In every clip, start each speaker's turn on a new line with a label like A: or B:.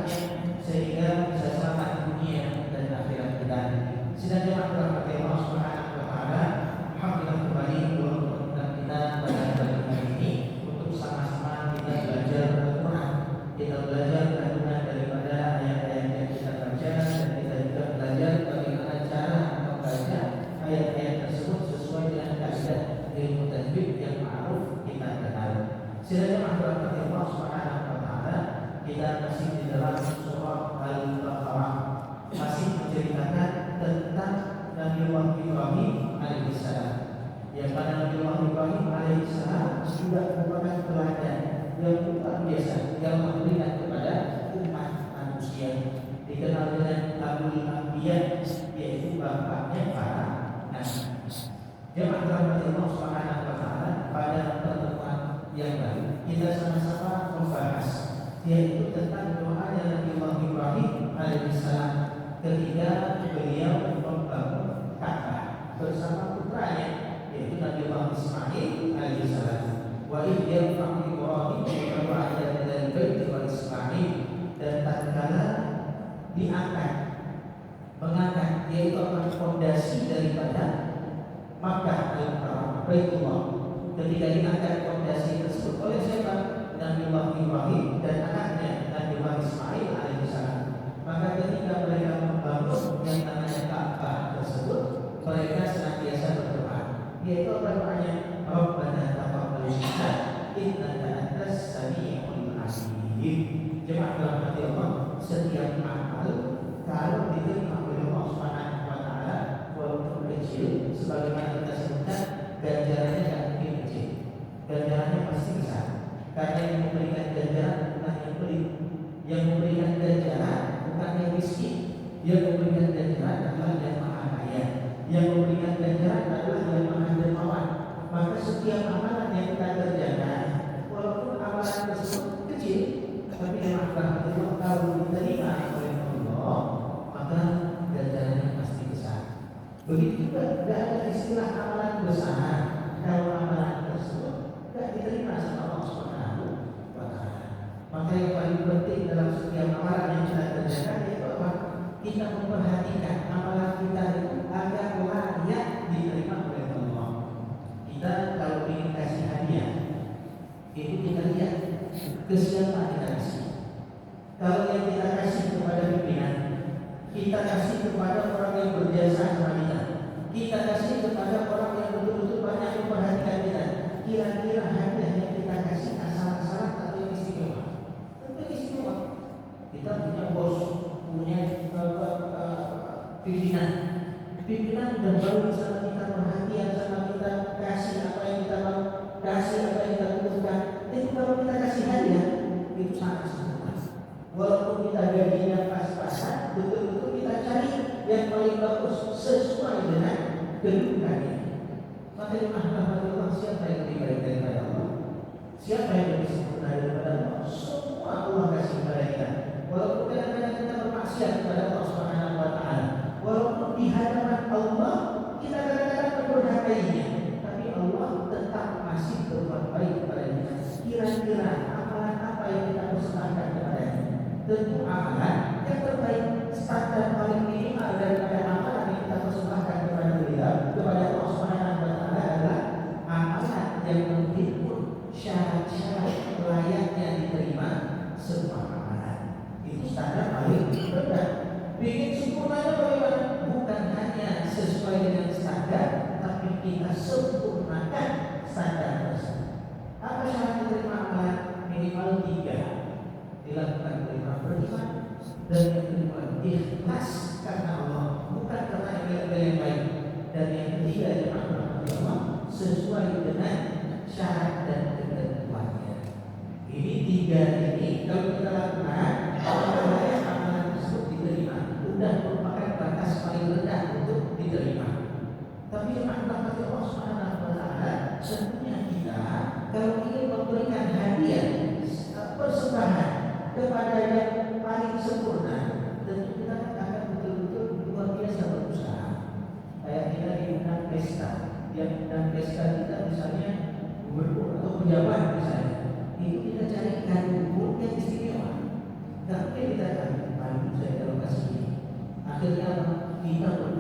A: manfaatnya sehingga bisa selamat dunia dan akhirat kita. Sidang jemaah rahmati Allah Subhanahu wa taala, alhamdulillah kembali untuk kita pada pagi hari ini untuk sama-sama kita belajar Al-Qur'an. Kita belajar kandungan daripada ayat-ayat yang kita baca dan kita juga belajar bagaimana cara membaca ayat-ayat tersebut sesuai dengan kaidah ilmu tajwid yang ma'ruf kita kenal. Sidang jemaah rahmati Allah Subhanahu wa taala, kita masih di dalam surah Al-Baqarah, masih menceritakan tentang Nabi Ibrahim alaihissalam. Yang pada Nabi Ibrahim alaihissalam sudah merupakan teladan yang luar biasa yang memberikan kepada umat manusia. Dikenal dengan Abul Anbiya, yaitu bapaknya para nabi. Jemaah rahmati Allah Subhanahu wa taala, pada pertemuan yang lalu kita sama-sama membahas yaitu tentang doa Nabi Ibrahim alaihissalam ketika beliau membangun Ka'bah bersama putranya yaitu Nabi Ismail alaihissalam. Wa idh yarfa'u Ibrahim al-qawa'ida minal baiti wa Ismail, dan tatkala mengangkat yaitu akan fondasi daripada Makkah al-Mukarramah Baitullah. Ketika diangkat fondasi tersebut oleh siapa? Nabi Ibrahim dan anaknya Nabi Ismail alaihissalam. Maka ketika mereka membangun yang namanya Ka'bah tersebut, mereka senantiasa berdoa. Yaitu apa doanya? Rabbana taqabbal minna innaka antas sami'ul 'alim. Jemaah rahmati Allah, setiap amal kalau diterima oleh Allah Subhanahu wa taala walaupun kecil, sebagaimana kita sebutkan, ganjarannya tidak mungkin kecil. Ganjarannya pasti besar. Karena yang memberikan ganjaran bukan yang pelit, yang memberikan ganjaran bukan yang miskin, yang memberikan ganjaran adalah yang maha kaya, yang memberikan ganjaran adalah yang maha dermawan. Maka setiap amalan yang kita kerjakan, walaupun amalan tersebut kecil, tapi yang Allah kalau diterima oleh Allah, maka ganjarannya pasti besar. Begitu juga tidak ada istilah amalan besar kalau amalan tersebut tidak diterima sama Allah Subhanahu wa taala. Maka yang paling penting dalam setiap amalan yang kita kerjakan yaitu apa? Kita memperhatikan amalan kita itu agar layak diterima oleh Allah. Kita kalau ingin kasih hadiah, itu kita lihat ke siapa kita kasih. Kalau yang kita kasih kepada pimpinan, kita kasih kepada orang yang berjasa sama kita, kita kasih kepada orang yang betul-betul banyak memperhatikan kita, kira-kira hadiah yang kita kasih asal-asalan atau yang istimewa? Tentu istimewa. Kita punya bos, punya pimpinan dan baru sama kita, perhatian sama kita, kasih apa yang kita mau, kasih apa yang kita butuhkan. Itu kalau kita kasih hadiah itu sangat pas. Walaupun kita gajinya pas-pasan, betul-betul kita cari yang paling bagus sesuai dengan kedudukannya. Maka Allah, siapa yang lebih baik daripada Allah? Siapa yang lebih sempurna daripada Allah? Semua Allah kasih kepada kita. Walaupun kadang-kadang kita bermaksiat kepada Allah Subhanahu wa taala, walaupun di hadapan Allah kita kadang-kadang mendurhakainya, tapi Allah tetap masih berbuat baik kepada kita. Kira-kira amalan apa yang kita persembahkan kepadanya? Tentu amalan yang terbaik, standar paling minimal daripada amalan yang kita persembahkan kepada beliau, kepada Allah Subhanahu wa taala adalah amalan yang menghimpun syarat-syarat layaknya diterima semua amalan. Itu standar paling rendah. Bikin sempurnanya bagaimana? Bukan hanya sesuai dengan standar, tapi kita sempurnakan standar tersebut. Apa syarat diterima amalan? Minimal 3. Dilakukan dengan beriman dan yang kedua ikhlas karena Allah, bukan karena yang baik, dan yang ketiga jemaah Allah sesuai dengan syarat dan ketentuannya. Ini 3 ini kalau kita lakukan, amalan tersebut diterima. Sudah merupakan batas paling rendah untuk diterima. Tapi jemaah Allah Subhanahu wa taala, tentunya kita kalau ingin memberikan hadiah persembahan kepada yang paling sempurna, tentu kita akan betul-betul luar biasa berusaha. Kayak kita diundang pesta, yang undang pesta kita misalnya gubernur atau pejabat misalnya, itu kita cari kado yang istimewa. Tapi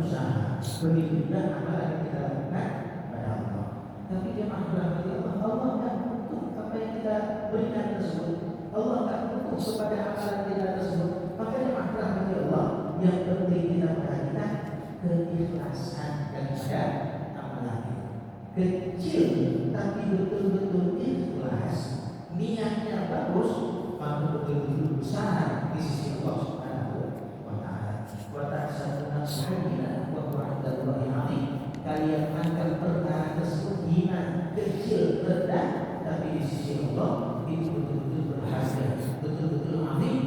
A: berusaha, begitu juga amalan yang kita lakukan pada Allah. Tapi dia maklum Allah nggak butuh apa yang kita berikan tersebut. Allah nggak butuh kepada amalan kita tersebut. Makanya maklum Allah yang penting kita perhatikan keikhlasan daripada amalan itu. Kecil tapi betul-betul ikhlas, niatnya bagus, maka betul-betul besar di sisi Allah Subhanahu wa Ta'ala. Wa ta'sabuna sahila wa wa'dallahi 'azim. Kalian akan perkara tersebut hina, kecil, rendah, tapi di sisi Allah itu betul-betul berhasil, betul-betul azim,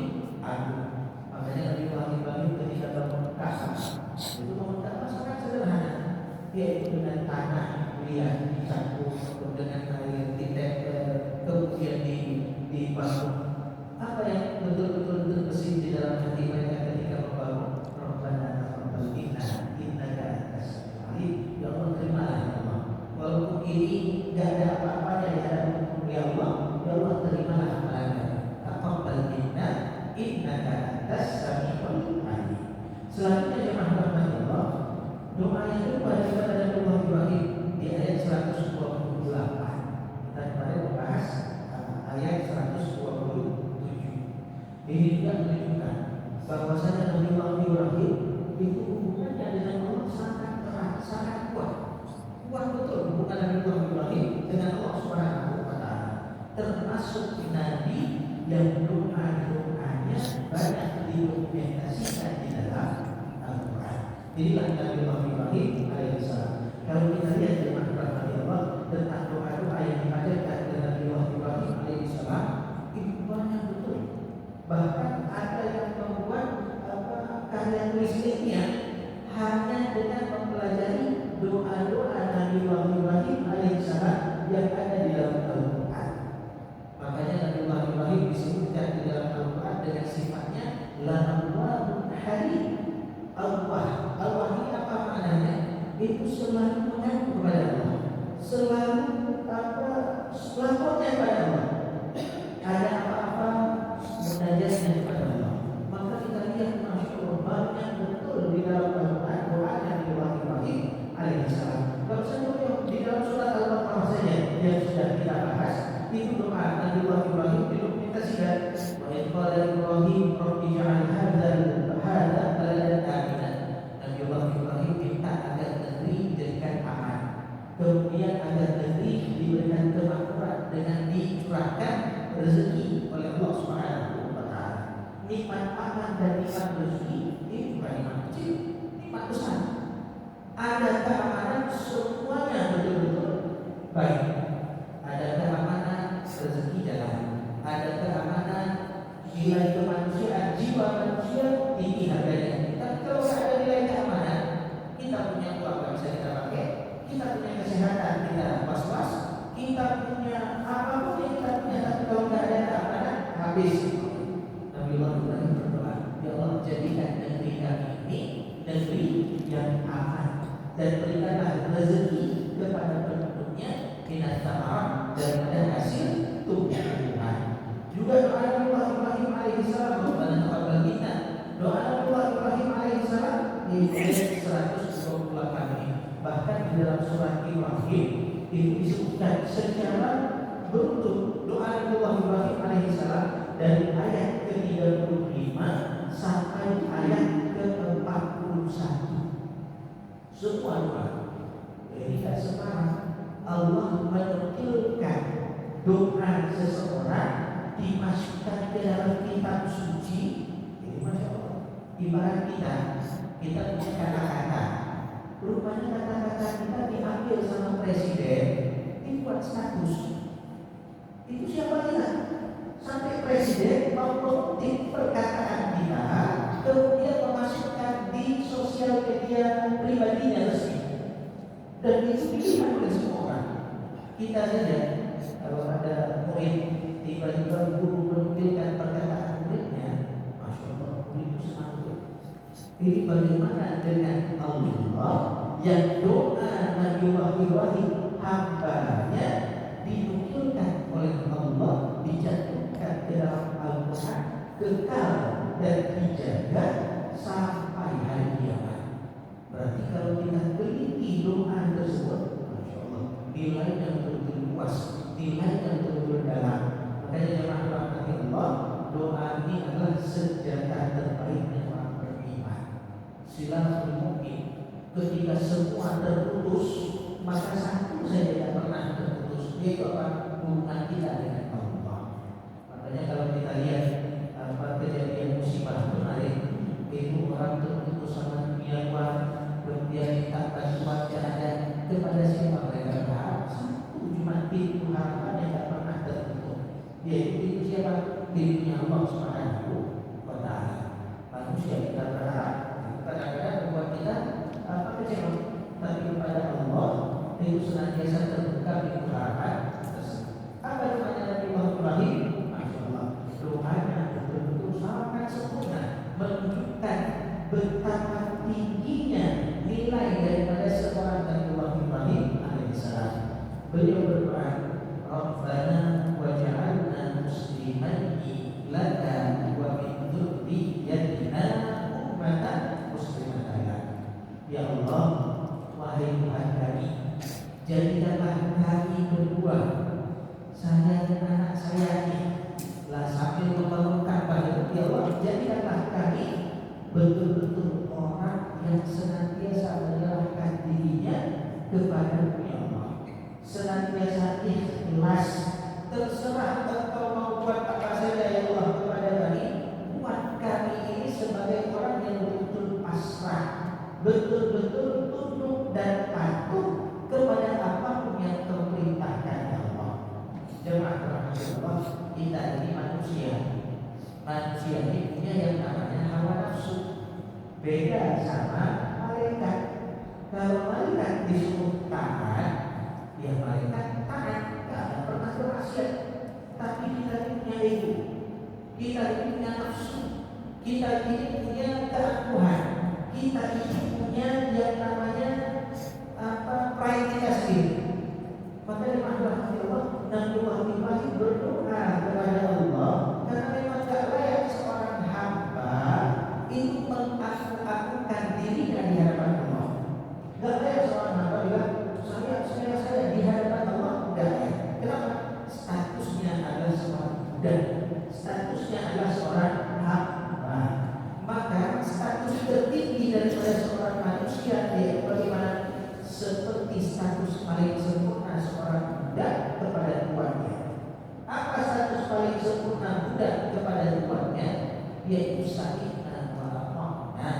A: agung. Makanya Nabi Ibrahim ketika bangun Ka'bah, itu bangun Ka'bah sangat sederhana, yaitu dengan tanah yang dicampur dengan air ditempel, kemudian dibangun. Apa yang betul-betul terbesit di dalam hati mereka ketika membangun? Rabbana taqabbal minna innaka antas samiul alim. Ya Allah, terimalah ya Allah. Walaupun ini tidak ada apa-apanya di hadapan ya Allah, ya Allah terimalah amalannya. Taqabbal minna innaka antas samiul alim. Selanjutnya jemaah rahmat Allah, doa yang kedua daripada Nabi Ibrahim di ayat 128. Kita kemarin membahas ayat 127. Ini juga menunjukkan bahwasanya Nabi Ibrahim itu hubungannya dengan Allah sangat erat, sangat kuat. Kuat betul hubungan Nabi Ibrahim dengan Allah Subhanahu wa Ta'ala. Termasuk Nabi yang doa-doanya banyak didokumentasikan di dalam Al-Quran. Inilah Nabi Ibrahim alaihissalam. Kalau kita lihat di Al-Quran Allah tentang doa-doa yang diajarkan oleh Nabi Ibrahim alaihissalam, itu banyak betul. Bahkan ada yang membuat karya tulisnya hanya dengan mempelajari doa-doa Nabi Ibrahim alaihissalam yang ada di dalam Al-Quran. Makanya Nabi Ibrahim disebutkan di dalam Al-Quran dengan sifatnya Allahul Halim. Allah ini apa maknanya? Itu selalu mengaku kepada Allah, selalu lapornya kepada Allah. Ada apa-apa munajatnya kepada Allah. Maka kita lihat masya Allah banyak betul di dalam Al-Quran doa Nabi Ibrahim alaihissalam. Kalau saya di dalam surat Al-Baqarah saja yang sudah kita bahas, itu doa Nabi Ibrahim didokumentasikan. Wa qala Ibrahim rabbi ja'al hadzal baladan aminan. Nabi Ibrahim minta agar negeri dijadikan aman. Kemudian agar negeri diberikan kemakmuran dengan dicurahkan rezeki oleh Allah Subhanahu wa Ta'ala. Nikmat aman dan nikmat rezeki itu bukan nikmat kecil, nikmat besar. Ada keamanan semuanya betul-betul baik. Ada keamanan rezeki jalan, ada keamanan nilai kemanusiaan, jiwa manusia tinggi harganya. Tapi kalau tidak ada nilai keamanan, kita punya uang nggak bisa kita pakai, kita punya kesehatan kita was-was, kita punya apapun yang kita punya, tapi kalau tidak ada keamanan habis. Nabi Ibrahim berdoa, ya Allah jadikan negeri kami ini negeri yang aman dan berikanlah rezeki kepada penduduknya minat ta'am daripada hasil tumbuhan. Juga doa Nabi Ibrahim alaihissalam, Rabbana taqabbal minna. Doa Nabi Ibrahim alaihissalam di ayat 128 ini. Bahkan di dalam surat Ibrahim itu disebutkan secara beruntun doa Nabi Ibrahim alaihissalam dari ayat ke-35 sampai ayat ke-41. Semua doa. Jadi tidak separah. Allah menukilkan doa seseorang dimasukkan ke dalam kitab suci. Ini masya Allah. Ibarat kita punya kata-kata. Rupanya kata-kata kita diambil sama presiden, dibuat status. Itu siapa kita? Sampai presiden mau mengutip perkataan kita, kemudian memasukkan di sosial media pribadinya resmi. Dan itu dilihat oleh semua orang. Kita saja kalau ada murid tiba-tiba guru menukilkan perkataan muridnya, masya Allah, murid itu senang. Ini bagaimana dengan Allah yang doa Nabi Ibrahim hambanya dinukilkan oleh Allah, dijatuhkan ke dalam Al-Quran, kekal dan dijaga sampai hari kiamat. Berarti kalau kita teliti doa tersebut, Masya Allah, nilai yang betul-betul luas, nilai yang betul-betul dalam. Makanya jemaah rahmati Allah, doa ini adalah senjata terbaiknya orang beriman. Silahul mukmin, ketika semua terputus, maka satu saja tidak pernah terputus, yaitu apa? Hubungan kita dengan Allah. Makanya kalau kita lihat kejadian musibah kemarin, itu orang terputus sama dunia luar, kemudian minta bantuan ada kepada siapa mereka berharap? Satu cuma pintu harapan yang tidak pernah tertutup, yaitu pintu siapa? Pintunya Allah Subhanahu wa Ta'ala. Manusia kita berharap, kadang-kadang membuat kita kecewa, tapi kepada Allah itu senantiasa terbuka pintu harapan tersebut. Apa namanya Nabi Muhammad Ibrahim? Masya Allah, doanya betul-betul sangat sempurna, menunjukkan betapa tingginya nilai daripada seorang Nabi Muhammad Ibrahim alaihissalam. Beliau berdoa, Rabbana waj'alna muslimaini laka wa min dzurriyyatina ummatan muslimatan lak. Ya Allah, wahai Tuhan kami, jadikanlah kami berdua, saya dan anak saya ini, lah sambil membangun Ka'bah itu, ya Allah, jadikanlah kami betul-betul orang yang senantiasa menyerahkan dirinya kepada Ya Allah, senantiasa ikhlas, terserah engkau mau buat apa saja ya Allah kepada kami, buat kami ini sebagai orang yang betul-betul pasrah, betul-betul tunduk dan patuh kepada apapun yang kau perintahkan ya Allah. Jemaah rahmatullah, kita ini manusia. Manusia ini punya yang namanya hawa nafsu. Beda sama malaikat. Kalau malaikat disuruh taat, ya malaikat taat, tidak akan pernah bermaksiat. Tapi kita ini punya ego, kita ini punya nafsu, kita ini punya keakuhan, kita ini punya yang namanya pride kita sendiri. Maka dimana Allah Nabi Muhammad Ibrahim berdoa kepada Allah, karena memang tak layak seorang hamba itu mengaku-akukan dirinya di hadapan Allah. Tak layak seorang hamba bilang saya di hadapan Allah, tidak layak. Kenapa? Statusnya adalah seorang budak, statusnya adalah seorang hamba. Maka status tertinggi daripada seorang manusia yaitu bagaimana? Seperti status paling sempurna seorang budak kepada tuannya. Apa status paling sempurna budak kepada tuannya? Yaitu sa'idna wa ata'na.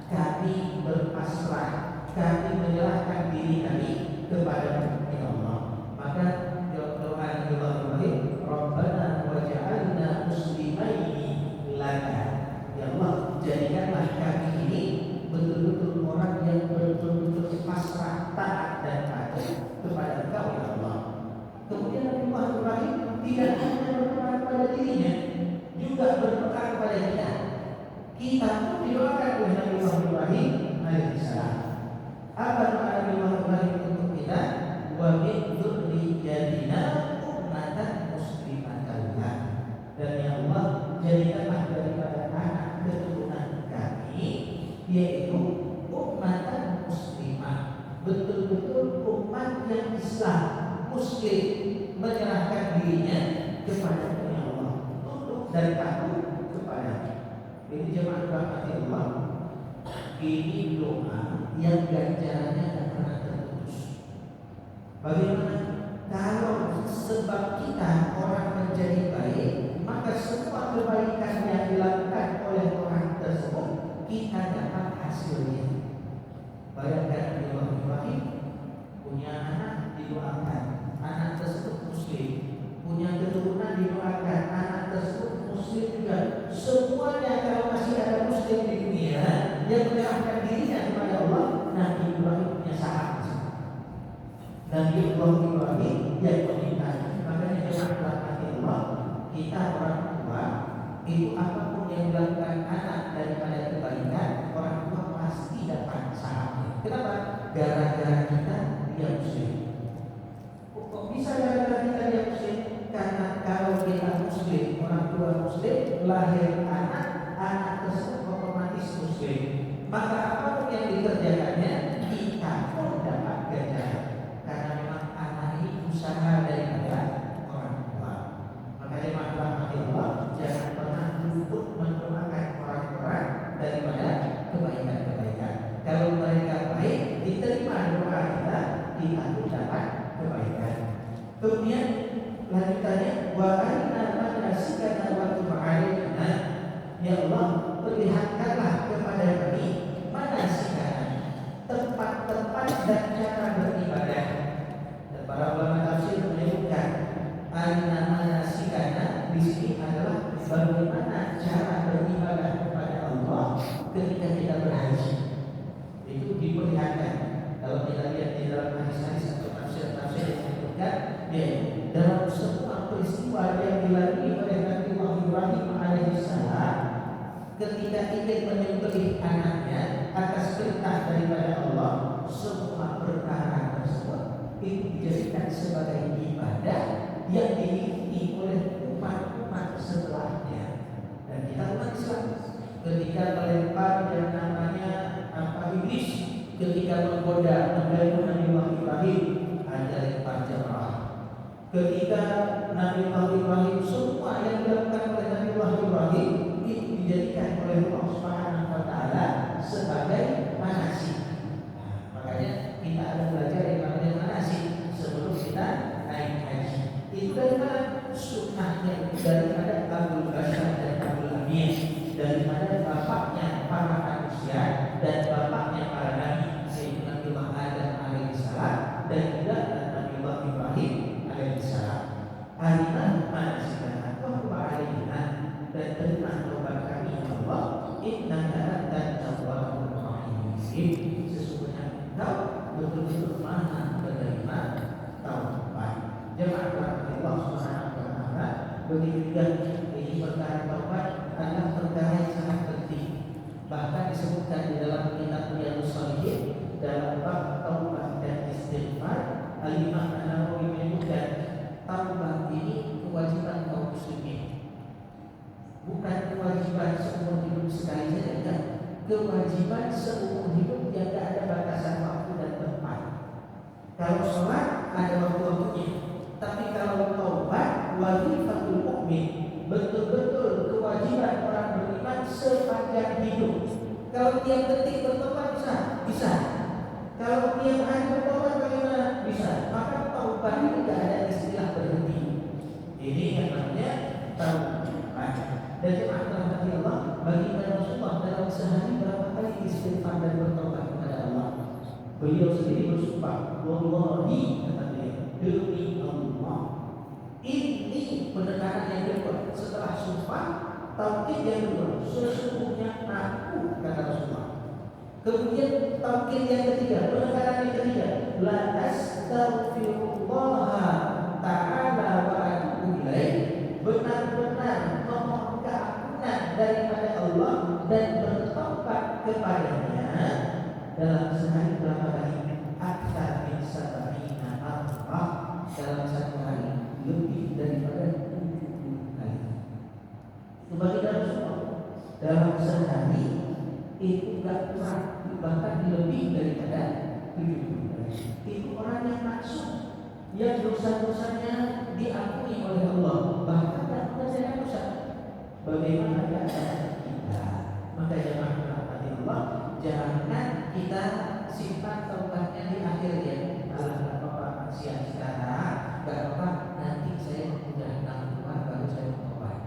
A: Kami berpasrah, kami menyerahkan diri kami kepada Allah. Maka doa Ibrahim, Rabbana waj'alna muslimaini laka. Ya Allah, jadikanlah kami ini betul-betul orang yang betul-betul pasrah, taat dan patuh kepada Engkau ya Allah. Kemudian Nabi Muhammad Ibrahim tidak hanya berdoa kepada dirinya, juga berdoa kepada kita. Kita pun didoakan oleh Nabi Muhammad Ibrahim alaihissalam. Apa doa Nabi Muhammad Ibrahim untuk kita? Wa min dzurriyyatina ummatan muslimatan lak. Dan ya Allah, jadikanlah daripada anak keturunan kami yaitu ummatan muslimah, betul-betul umat yang Islam, muslim, menyerahkan dirinya kepada Allah, tunduk dan patuh kepada. Ini jemaah rahmati Allah, ini doa yang ganjarannya tak pernah terputus. Bagaimana kalau sebab kita orang menjadi baik, maka semua kebaikan yang dilakukan oleh orang tersebut kita dapat hasilnya. Bayangkan Ibrahim punya anak didoakan, anak tersebut muslim, punya keturunan didoakan, anak tersebut muslim juga. Semuanya kalau masih ada muslim di dunia yang menyerahkan dirinya kepada Allah, Nabi Ibrahim punya sahabat. Nabi Ibrahim yang meminta. Makanya jangan rahmati Allah, kita orang tua itu apapun yang dilakukan anak daripada kebaikan, orang tua pasti dapat sahamnya. Kenapa? Gara-gara kita dia muslim. Kok bisa gara-gara kita dia muslim? Karena kalau kita muslim, orang tua muslim, lahir anak tersebut otomatis muslim. Maka apapun yang dikerjakannya perlihatkanlah kepada kami manasikana, tempat-tempat dan cara beribadah. Dan para ulama tafsir menyebutkan arina manasikana di sini adalah bagaimana cara beribadah kepada Allah ketika kita berhaji. Itu diperlihatkan. Kalau kita lihat di dalam hadis-hadis atau tafsir-tafsir yang menyebutkan, ya, dalam semua peristiwa yang dilalui oleh Nabi Ibrahim alaihissalam ketika ingin menyembelih anaknya atas perintah daripada Allah, semua perkara tersebut itu dijadikan sebagai ibadah yang diikuti oleh umat-umat setelahnya. Dan kita umat Islam ketika melempar yang namanya iblis, ketika menggoda Nabi Ibrahim, ada lempar jamrah. Ketika Nabi Ibrahim, semua yang dilakukan oleh Nabi Ibrahim itu dijadikan oleh Allah Subhanahu wa taala sebagai manasik. Makanya kita ada belajar yang namanya manasik sebelum kita naik haji. Itu dari mana? Sunnahnya daripada Abdul Bashar dan Abdul Amin, daripada bapaknya para manusia dan bapaknya para nabi, Sayyidina Nabi Adam alaihissalam dan juga Nabi Ibrahim alaihissalam. Arina manasikana wa alaina, dan terima taubat kami ya Allah, innaka antat tawwabur rahim. Sesungguhnya Engkau betul-betul Maha penerima taubat. Jemaah Allah Subhanahu wa taala, begitu juga ini perkara taubat adalah perkara yang sangat penting. Bahkan disebutkan di dalam kitab Riyadhus Shalihin dalam bab taubat dan istighfar, Al-Imam An-Nawawi menyebutkan taubat ini kewajiban kaum muslimin, bukan kewajiban seumur hidup sekali saja, enggak. Kewajiban seumur hidup yang tidak ada batasan waktu dan tempat. Kalau sholat ada waktu-waktunya, tapi kalau taubat wajibatul mukmin, betul-betul kewajiban orang beriman sepanjang hidup. Kalau tiap detik bertobat bisa. Kalau tiap hari bertobat bagaimana? Bisa. Maka taubat ini tidak ada istilah berhenti. Ini yang namanya taubat. Dan jemaah rahmati Allah, bagi Rasulullah dalam sehari berapa kali istighfar dan bertobat kepada Allah? Beliau sendiri bersumpah, wallahi, kata beliau, demi Allah. Ini penekanan yang kedua. Setelah sumpah, taukid yang kedua, sesungguhnya aku, kata Rasulullah. Kemudian taukid yang ketiga, penekanan yang ketiga, la astaghfirullah ta'ala wa atubu ilaih, benar-benar memohon keampunan daripada Allah dan bertobat kepadanya dalam sehari berapa kali? Akthar min sab'ina marrah, dalam satu hari lebih daripada 70 kali. Itu bagi Rasulullah dalam sehari itu tidak kurang, bahkan lebih daripada 70 kali. Itu orang yang maksud, yang dosa-dosanya diampuni oleh Allah, bahkan tak menyelesaikan dosa. Bagaimana keadaan kita? Maka jangan rahmati Allah, jangan kita simpan taubatnya di akhir ya. Kalau nggak apa-apa maksiat sekarang, nggak apa-apa nanti saya sudah Tuhan baru saya bertobat.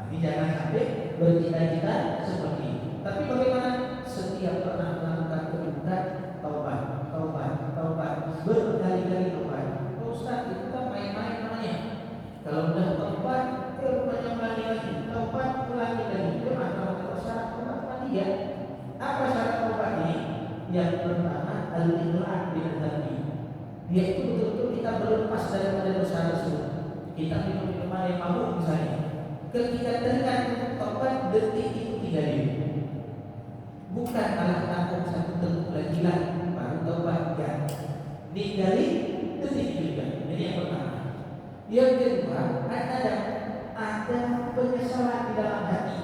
A: Ini jangan sampai bercita-cita seperti itu. Tapi bagaimana? Setiap pernah melakukan keburukan, taubat, berkali-kali taubat. Ustaz, itu kan main-main namanya. Kalau udah taubat, rupanya ulangi lagi. Taubat, ulangi lagi. Itu kalau kita syarat taubat tadi ya. Apa syarat taubat ini? Yang pertama, al-iqrar bil dzanbi. Dia itu betul-betul kita berlepas daripada dosa tersebut. Kita minum minuman yang mabuk misalnya. Ketika teringat untuk taubat, detik itu 3 detik. Bukan alat tampung satu teguk lagi lah baru taubat, ya. Ninggalin detik juga. Ini yang pertama. Yang kedua, ada penyesalan di dalam hati.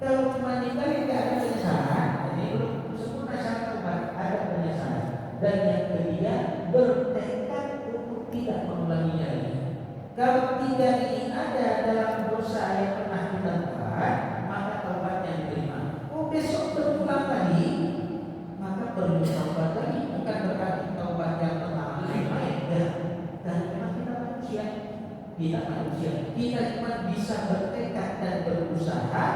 A: Kalau cuma ninggalin tidak ada penyesalan, jadi belum sempurna syarat taubat, ada penyesalan. Dan yang ketiga, bertekad untuk tidak mengulanginya lagi. Kalau tidak ini ada dalam dosa yang pernah kita buat, maka taubatnya diterima. Besok berulang lagi, maka perlu taubat lagi. Bukan berarti taubat yang pertama main-main. Dan memang kita manusia, kita cuma bisa bertekad dan berusaha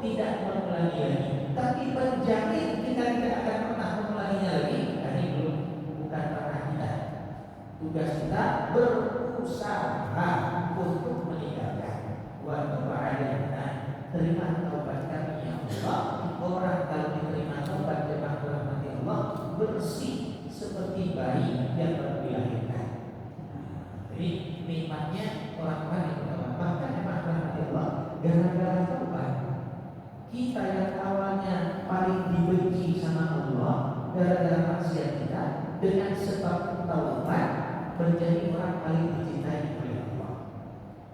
A: tidak mengulangi lagi. Tapi menjamin kita tidak akan pernah mengulanginya lagi. Ini belum, bukan pernah kita. Tugas kita berusaha untuk meninggalkan. Wa ta'ala, terima taubat kami ya Allah. Orang kalau diterima taubat dan rahmat Allah bersih seperti bayi yang baru dilahirkan. Jadi nikmatnya orang-orang yang bertobat. Bahkan nikmat rahmat Allah gara-gara taubat. Kita yang awalnya paling dibenci sama Allah gara-gara maksiat kita, dengan sebab taubat menjadi orang paling dicintai oleh Allah.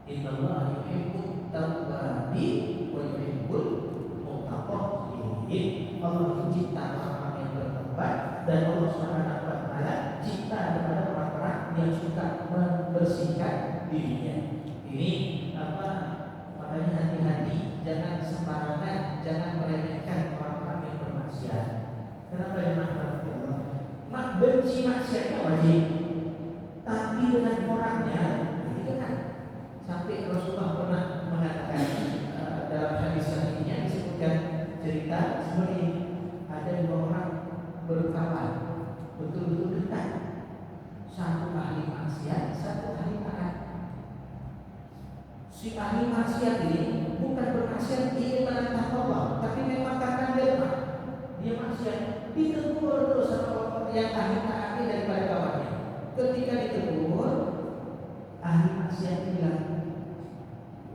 A: Innallaha yuhibbut tawwabin wa yuhibbul mutatahhirin. Allah mencinta orang yang bertobat dan Allah Subhanahu wa taala cinta kepada orang-orang yang suka membersihkan dirinya. Ini makanya hati-hati, jangan sembarangan, jangan meremehkan orang-orang yang bermaksiat. Kenapa ya mak benci maksiatnya wajib, tapi dengan orangnya itu kan sampai Rasulullah pernah mengatakan dalam hadis selanjutnya disebutkan cerita seperti ini. Ada dua orang berkawan betul-betul dekat, satu ahli maksiat, satu ahli taat. Si ahli maksiat ini bukan bermaksiat ingin menantang Allah, tapi memang karena lemah dia maksiat, ditegur terus sama yang ahli taat daripada kawannya. Ketika ditegur, ahli maksiat bilang,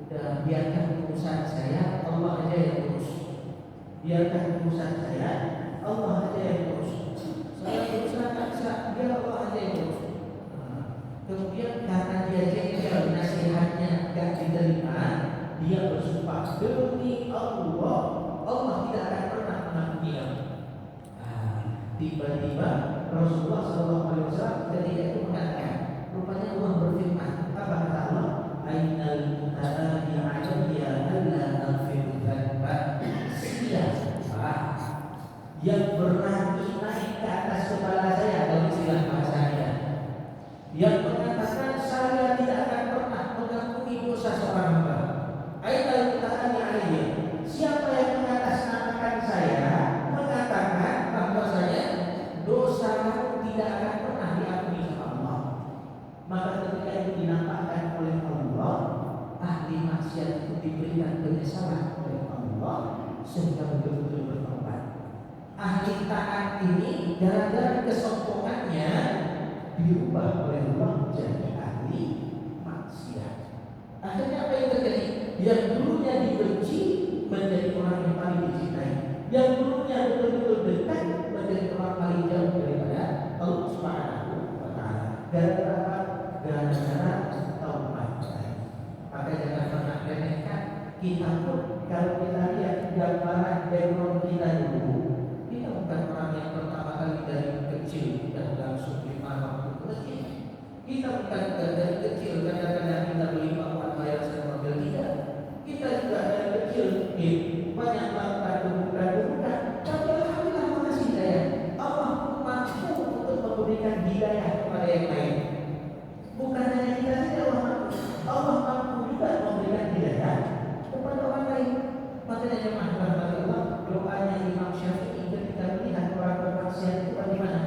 A: udah biarkan urusan saya, Allah aja yang urus. Biarkan urusan saya, Allah aja yang urus. Saya urusan tak bisa, biar Allah aja yang urus. Kemudian karena dia jengkel, nasihatnya gak diterima, dia bersumpah demi Allah, Allah tidak akan pernah mengampuni dia. Tiba-tiba Rasulullah SAW ketika itu mengatakan, rupanya Allah berfirman, apa kata Allah? Ainal muta'ali alayya alla aghfiru dzanba. Siapa yang berani naik ke atas kepala saya, kalau istilah bahasanya, yang mengatakan saya tidak akan pernah mengampuni dosa seorang hamba. Ainal muta'ali alayya. Siapa yang mengatasnamakan saya, mengatakan bahwasanya dosa tidak akan pernah diampuni sama Allah, maka ketika itu dinampakkan oleh Allah, ahli maksiat itu diberikan penyesalan oleh Allah sehingga betul-betul bertobat. Ahli taat ini gara-gara kesombongannya diubah oleh Allah menjadi ahli maksiat. Akhirnya apa yang terjadi? Yang dulunya dibenci menjadi orang yang paling dicintai. Yang dulunya betul-betul dekat menjadi orang paling jauh daripada Allah Subhanahu wa taala. Gara-gara gara-gara taubat. Maka jangan pernah remehkan. Kita pun kalau kita lihat gambaran background kita dulu, kita bukan orang yang pertama kali dari kecil kita langsung dimarah kecil. Kita bukan dari kecil kadang-kadang kita beli pakaian bayar sama mobil tidak. Kita juga dari kecil banyak melakukan keburukan. Tapi alhamdulillah makasih saya, Allah mampu untuk memberikan hidayah kepada yang lain. Bukan hanya kita saja, Allah mampu juga memberikan hidayah kepada orang lain. Makanya jemaah rahmat Allah, doanya Imam Syafi'i ketika melihat orang bermaksiat itu bagaimana?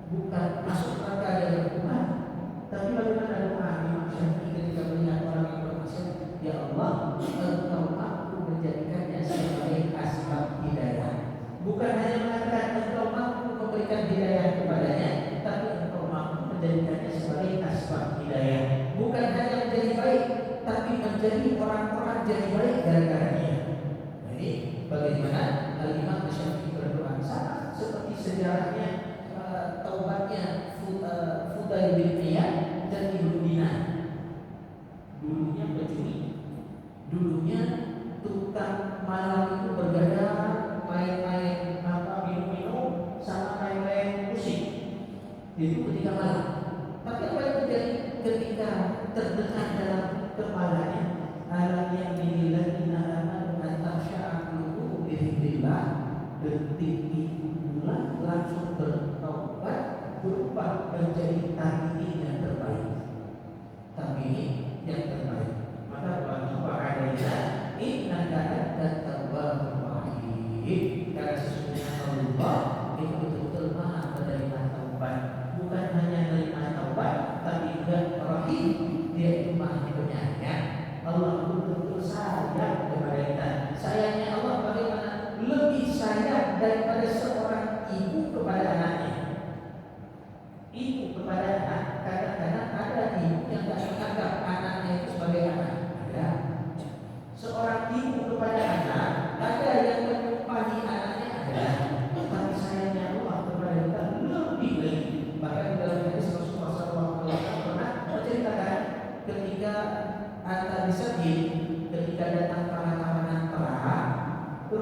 A: Bukan masuk neraka dari hukuman, tapi bagaimana doa Imam Syafi'i ketika melihat orang yang bermaksiat? Ya Allah, Engkau mampu menjadikannya sebagai asbab hidayah. Bukan hanya mengatakan Engkau mampu memberikan hidayah kepadanya, tapi Engkau mampu menjadikannya sebagai asbab hidayah. Bukan hanya menjadi baik, tapi menjadi orang-orang jadi baik gara-gara dia. Jadi bagaimana Al-Imam Syafi'i berdoa sama seperti sejarahnya taubatnya Fudail bin Iyad dan Ibnu Dinar. Dulunya pencuri, dulunya tukang malam itu bergadang, main-main minum-minum, sama main-main musik. Itu ketika malam. Tapi apa yang terjadi ketika terdengar dalam kepalanya, alam yang dinilai antasya'akuluhu bidzikrillah, detik itu pula langsung bertobat, berubah menjadi tabi'in yang terbaik. Tabi'in yang terbaik. Maka wa alaina innaka antat tawwabur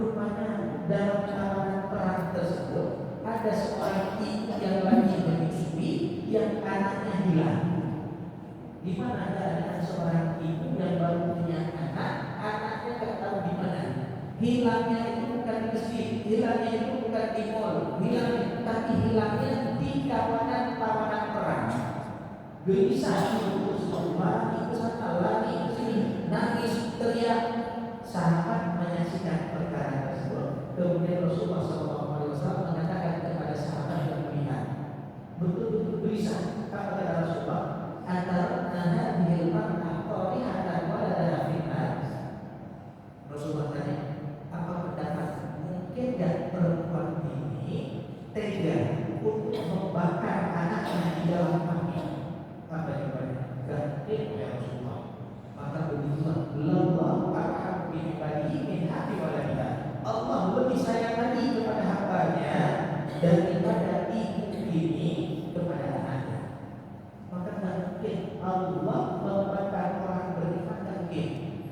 A: rupanya dalam tawanan perang tersebut ada seorang ibu yang lagi menyusui yang anaknya hilang. Di mana ada seorang ibu yang baru punya anak, anaknya nggak tahu di mana. Hilangnya itu bukan di masjid, hilangnya itu bukan di mall, hilangnya, tapi hilangnya di tawanan perang. Gelisah ibu semua, ibu sana lagi ke sini, nangis teriak. Sahabat menyaksikan perkara tersebut. Kemudian Rasulullah SAW mengatakan kepada sahabat yang melihat, betul-betul gelisah. Apa kata Rasulullah? Antara nana dihilman atau dihadap pada fitnah. Rasulullah tanya, apa pendapat mungkin dan perempuan ini tega untuk membakar anaknya di dalam api? Apa jawabannya? Gak ya Rasulullah. Maka begitulah Allah akan bagi min hati waladiha. Allah lebih sayang lagi kepada hambanya daripada ibu ini kepada anaknya. Maka tak mungkin Allah membakar orang beriman, tak mungkin.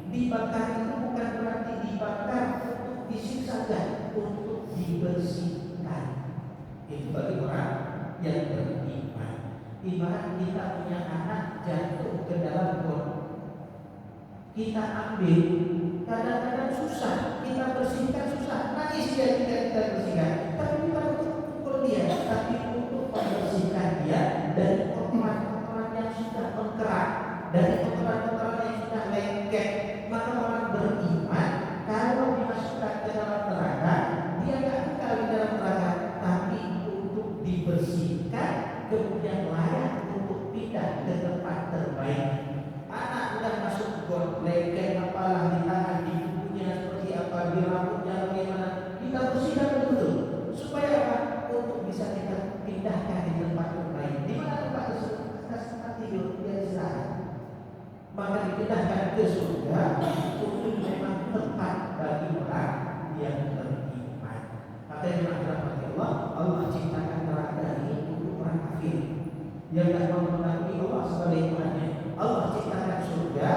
A: Dibakar itu bukan berarti dibakar untuk disiksa, untuk dibersihkan. Itu bagi orang yang beriman. Ibarat kita punya anak jatuh ke dalam got, kita ambil, kadang-kadang susah, kita bersihkan susah, nangis dia kita bersihkan. Tapi bukan untuk pukul dia, tapi untuk membersihkan dia dari kotoran-kotoran yang sudah mengkerak, dari kotoran-kotoran yang sudah lengket. Maka orang beriman kalau dimasukkan ke dalam neraka, dia tidak kekal di dalam neraka, tapi untuk dibersihkan, kemudian layak untuk pindah ke tempat terbaik. Anak sudah masuk got, lengket apalah di tangan, di tubuhnya seperti apa, di rambutnya bagaimana, kita bersihkan betul supaya apa? Untuk bisa kita pindahkan di tempat terbaik. Di mana tempat tersebut? Tempat tidur, dia istirahat. Maka dipindahkan ke surga untuk memang tempat bagi orang yang beriman. Maka yang dirahmati Allah, Allah ciptakan neraka ini untuk orang kafir yang tidak mau mengakui Allah sebagai Tuhannya. Allah ciptakan surga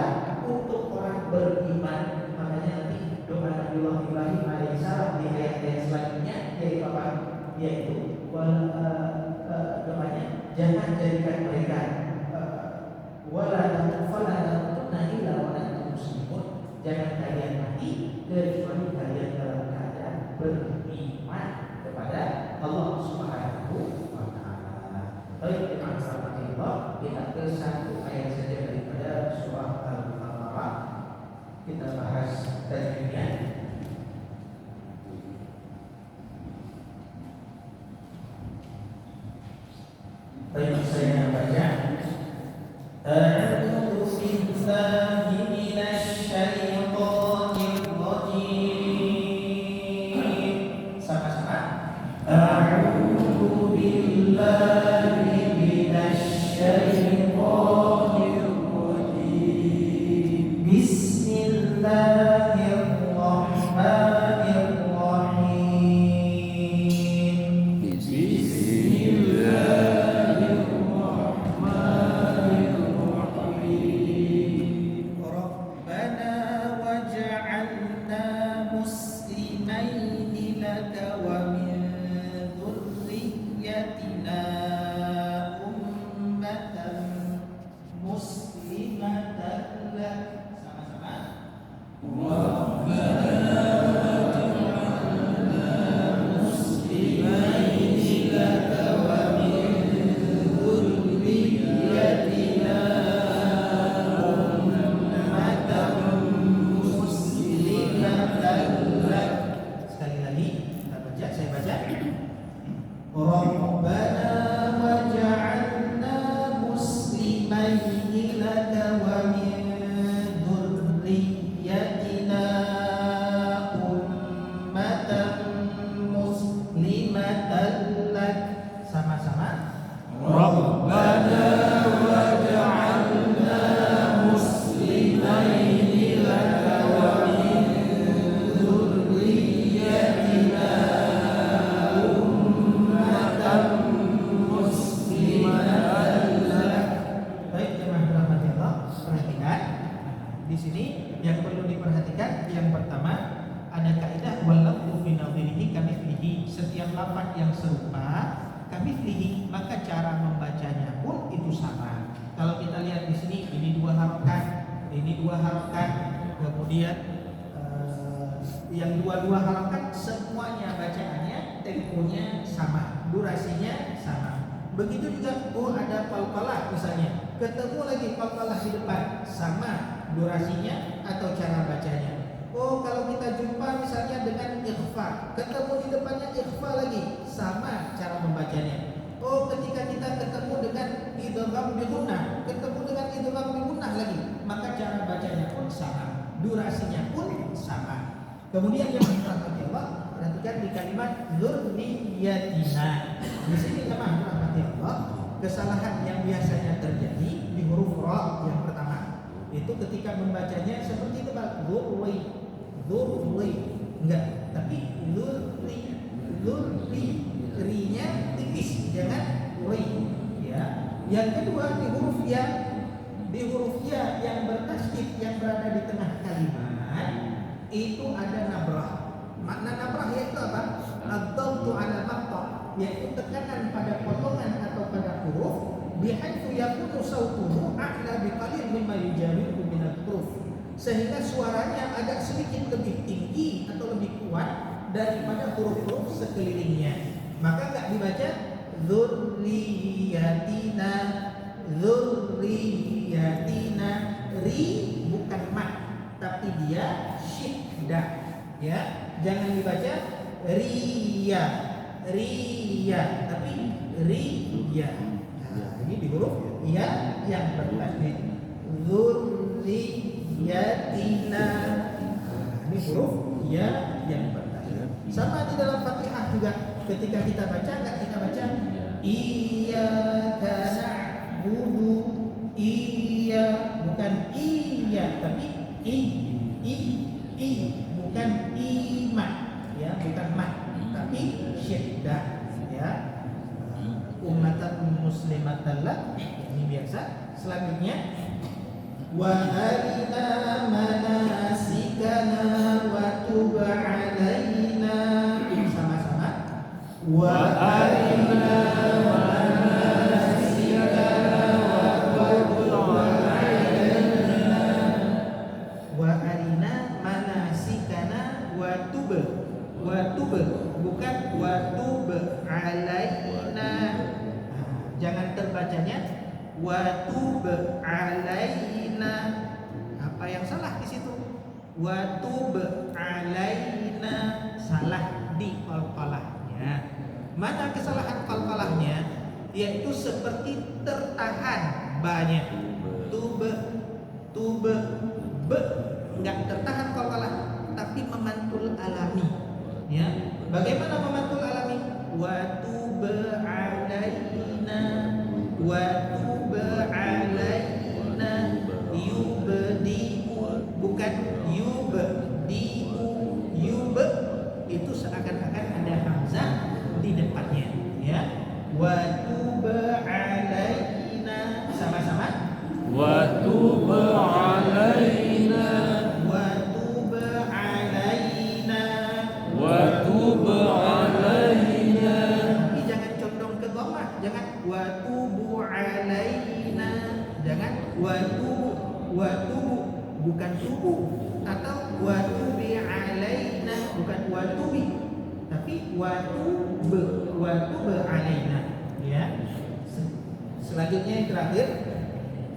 A: untuk orang beriman. Makanya nanti doa Nabiullah Ibrahim alaihissalam di ayat-ayat selanjutnya yaitu apa? Yaitu doanya jangan jadikan mereka wala taqutunna illa wa antum muslimun. Jangan kalian mati kecuali kalian dalam keadaan beriman kepada Allah Subhanahu wa taala. Baik, Allah, kita ke satu ayat saja daripada surah Al-Baqarah. Kita bahas tajwidnya. Baik, saya baca. A'udzu billahi minasy syaithanir rajim. Sama-sama. A'udzu billahi minasy syaitanir rajim. Bismillahirrahmanirrahim. Rabbana waj'alna muslimaini laka wa min dhurriyyatina lafaz yang serupa, kamitslihi, maka cara membacanya pun itu sama. Kalau kita lihat di sini, ini 2 harokat, ini 2 harokat, kemudian yang 2 harokat semuanya bacaannya temponya sama, durasinya sama. Begitu juga ada qalqalah misalnya, ketemu lagi qalqalah di depan, sama durasinya atau cara bacanya. Kalau kita jumpa misalnya dengan ikhfa, ketemu di depannya ikhfa lagi, sama cara membacanya. Ketika kita ketemu dengan idgham bi gunnah, ketemu dengan idgham bi gunnah lagi, maka cara bacanya pun sama, durasinya pun sama. Kemudian yang dirahmati Allah, perhatikan di kalimat dzurriyyatina. Di sini jemaah dirahmati Allah, kesalahan yang biasanya terjadi di huruf ra yang pertama. Itu ketika membacanya seperti itu, dzurri, enggak, tapi dzurri, rinya tipis, jangan ri, ya. Yang kedua di huruf ya yang bertasydid yang berada di tengah kalimat itu ada nabrah. Makna nabrah yaitu apa? Ad-dhamtu 'ala maqta', yaitu tekanan pada potongan atau pada huruf, bihaitsu yakunu sautuhu a'la biqalil mimma yujawizu min al-huruf, sehingga suaranya agak sedikit lebih tinggi atau lebih kuat daripada huruf-huruf sekelilingnya. Maka enggak dibaca dzurriyyatina, dzurriyyatina, ri bukan mat, tapi dia syiddah, ya. Jangan dibaca riya, tapi riya. Nah, ini di huruf ya yang bertasydid. Dzurriyyatina. Ini huruf ya yang bertasydid. Sama di dalam Fatihah juga, ketika kita baca enggak kita baca iyyaka na'budu, iya bukan iya, tapi bukan iman, ya, bukan mat, tapi syiddah, ya. Ummatan muslimatan lak, ini biasa. Selanjutnya wa arina manasikana wa tub alaina, sama-sama. Wa arina manasikana wa tub alaina, wa arina manasikana wa tub, bukan wa tub alaina. Jangan terbacanya wa tub alaina. Apa yang salah di situ? Wa tub alaina, salah di qalqalahnya. Mana kesalahan qalqalahnya? Yaitu seperti tertahan banyak. Tub, be, enggak tertahan qalqalah, tapi memantul alami, ya. Bagaimana memantul alami? Wa tub alaina, wa tub alaina, yubdi'u, bukan yubdi'u, itu seakan-akan ada hamzah di depannya, ya. Wa tub alaina, sama-sama. Wa tub alaina, wa tub alaina, wa tub alaina. Tapi jangan condong ke dhammah, jangan wa tubu alaina, jangan wa tubu, bukan tubuh, atau wa tubi alaina, bukan wa tubi, tapi wa tub alaina, ya. Selanjutnya yang terakhir,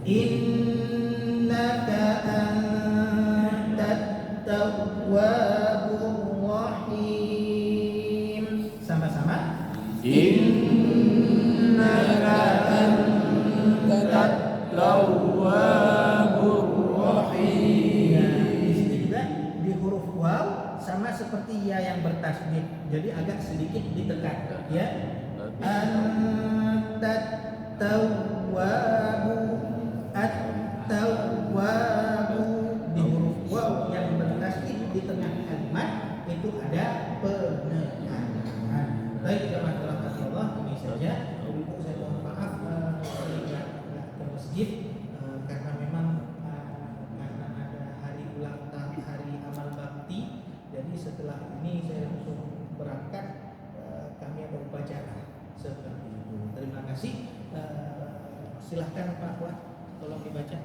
A: innaka antat tawwabur rahim, sama-sama. Innaka antat tawwabur rahim. Nah, di sini juga di huruf waw sama seperti ya yang bertasydid, jadi agak sedikit ditekan, ya. Antat tawwabu, at-tawwabu, di huruf waw yang bertasydid di tengah kalimat itu ada penekanan. Baik, jemaah rahmati Allah, ini saja. Saya mohon maaf saya nggak ke masjid karena memang karena ada hari ulang tahun, hari amal bakti. Jadi setelah ini saya langsung berangkat. Kami ada upacara seperti itu. Terima kasih. Silahkan Pak Wah, tolong dibaca.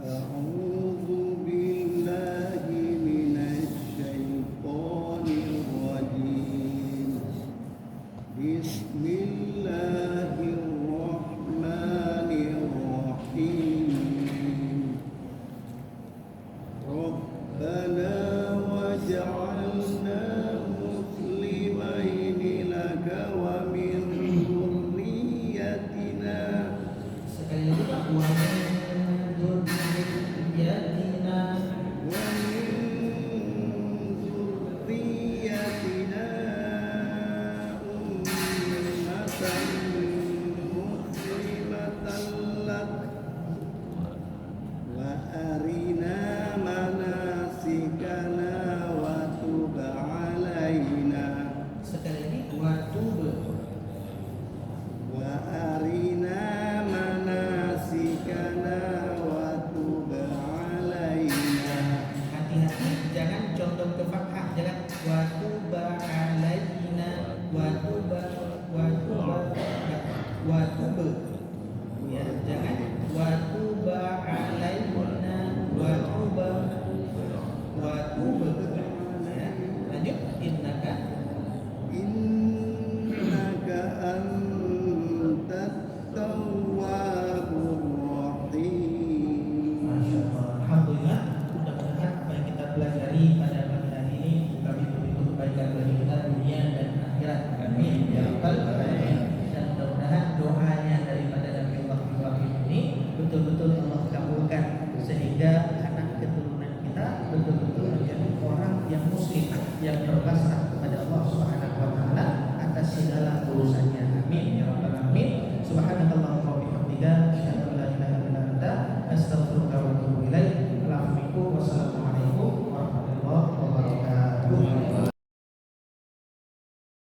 B: A'udzu billahi minasy syaithanir rajim. Bismillahirrahmanirrahim. Rabbana waj'alna muslimaini laka wa min dhurriyyatina.
A: Sekali lagi Pak, wa min dhurriyyatina
B: Wa min dhurriyyatina ummatan muslimatan lak wa arina manasikana wa tub alaina.
A: sekali lagi wa tub.
B: Wa arina manasikana wa tub alaina.
A: Hati-hati jangan condong ke fathah, jangan wa tuba alaina wa tuba ya, jangan wa tuba alaina wa tuba ya. Lanjut, innaka
B: Innaka antat tawwabur rahim.
A: Alhamdulillah, mudah-mudahan apa yang kita pelajari pada pagi hari ini kami berikan kebaikan bagi kita dunia dan akhirat. Amin ya rabbal alamin. Dan mudah-mudahan doanya daripada Nabi Allah Ibrahim ini betul-betul Allah kabulkan sehingga anak keturunan kita betul-betul menjadi orang yang muslim, yang berpasrah kepada Allah Subhanahu wa taala atas segala urusannya. Amin ya rabbal